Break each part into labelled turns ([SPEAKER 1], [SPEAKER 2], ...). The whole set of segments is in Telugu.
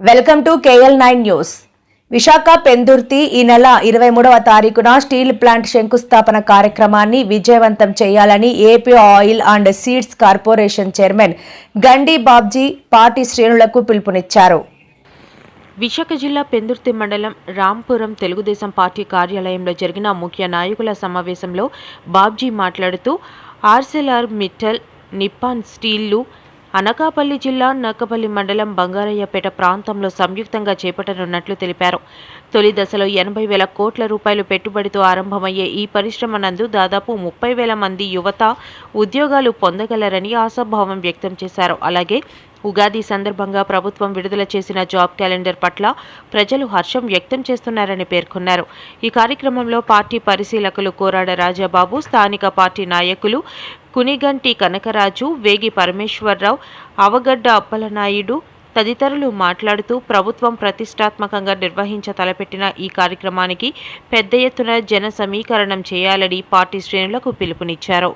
[SPEAKER 1] Welcome to KL9 news. Visakha Pendurthi ఈ నెల 23వ తారీఖున స్టీల్ ప్లాంట్ శంకుస్థాపన కార్యక్రమాన్ని విజయవంతం చేయాలని AP oil and seeds corporation chairman Gandi Babji party శ్రేణులకు పిలుపునిచ్చారు.
[SPEAKER 2] విశాఖ జిల్లా పెందుర్తి మండలం రాంపురం తెలుగుదేశం పార్టీ కార్యాలయంలో జరిగిన ముఖ్య నాయకుల సమావేశంలో బాబ్జీ మాట్లాడుతూ ఆర్సెలర్ మిట్టల్, నిప్పాన్ స్టీళ్లు అనకాపల్లి జిల్లా నక్కపల్లి మండలం బంగారయ్యపేట ప్రాంతంలో సంయుక్తంగా చేపట్టనున్నట్లు తెలిపారు. తొలి దశలో 80,000 కోట్ల రూపాయలు పెట్టుబడితో ఆరంభమయ్యే ఈ పరిశ్రమ నందు దాదాపు 30,000 మంది యువత ఉద్యోగాలు పొందగలరని ఆశాభావం వ్యక్తం చేశారు. అలాగే ఉగాది సందర్భంగా ప్రభుత్వం విడుదల చేసిన జాబ్ క్యాలెండర్ పట్ల ప్రజలు హర్షం వ్యక్తం చేస్తున్నారని పేర్కొన్నారు. ఈ కార్యక్రమంలో పార్టీ పరిశీలకులు కోరాడ రాజాబాబు, స్థానిక పార్టీ నాయకులు కునిగంటి కనకరాజు, వేగి పరమేశ్వరరావు, అవగడ్డ అప్పలనాయుడు తదితరులు మాట్లాడుతూ ప్రభుత్వం ప్రతిష్టాత్మకంగా నిర్వహించతలపెట్టిన ఈ కార్యక్రమానికి పెద్ద ఎత్తున జన సమీకరణం చేయాలని పార్టీ శ్రేణులకు పిలుపునిచ్చారు.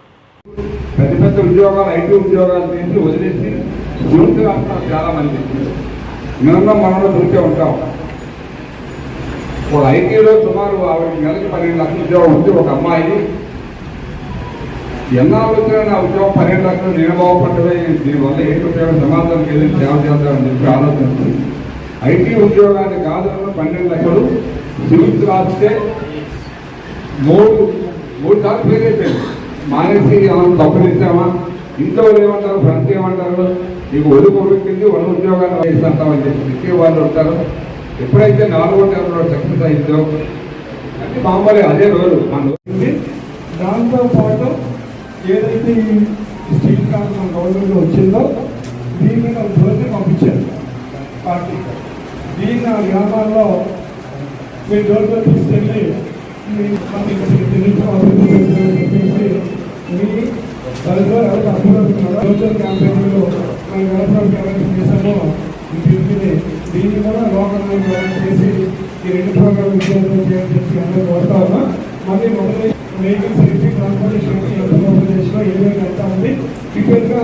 [SPEAKER 3] చాలా మంది మనలో చూసే ఉంటాం. ఒక ఐటీలో సుమారు నెలకి 12 లక్షల ఉద్యోగం ఉంది. ఒక అమ్మాయి ఎన్నాళ్ళు వచ్చినా నా ఉద్యోగం 12 లక్షలు నేను బాగుపడ్డమే, దీనివల్ల ఏంటి ఉపయోగం, సమాజానికి వెళ్ళి సేవ చేద్దామని చెప్పి ఆలోచిస్తుంది. ఐటీ ఉద్యోగాన్ని కాదు 12 లక్షలు సివిల్స్ రాస్తే మూడు సార్లు ఫెయిల్ అయిపోయింది. మానేసి తప్పులు ఇచ్చామా, ఇంట్లో ఏమంటారు, ఫ్రెండ్స్ ఏమంటారు, నీకు ఒదుకొడుకుంది వన ఉద్యోగాన్ని వేస్తామని చెప్పి వాళ్ళు ఉంటారు. ఎప్పుడైతే 4వ నెలలో సక్సెస్ అయిందో అంటే మామూలు అదే రోజు మన దాంతో పాటు ఏదైతే ఈ స్టీల్ ప్లాంట్ మన గవర్నమెంట్ వచ్చిందో దీని మీద రోజు పంపించారు పార్టీ. దీన్ని ఆ గ్రామాల్లో మీ రోజులో తీసుకెళ్ళి మీ సోషల్ క్యాంపెయిన్లో మన వ్యవసాయం క్యాంపెయిన్ చేశామో దీన్ని కూడా లోకల్ చేసి ఈ 2 ప్రోగ్రామ్ విజయవంతం చేయాలని చెప్పి అందరూ కోరుతా ఉన్నా. మళ్ళీ మొదటి వెహికల్ సేఫ్టీ ట్రాన్స్పోర్టేషన్ ఆంధ్రప్రదేశ్లో ఏదైనా వెళ్తా ఉంది డీటెయిల్గా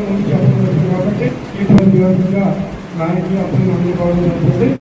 [SPEAKER 3] ముందు చెప్పడం కాబట్టి ఈ విధంగా నాయకులు అప్పుడు అందుకోవడం జరుగుతుంది.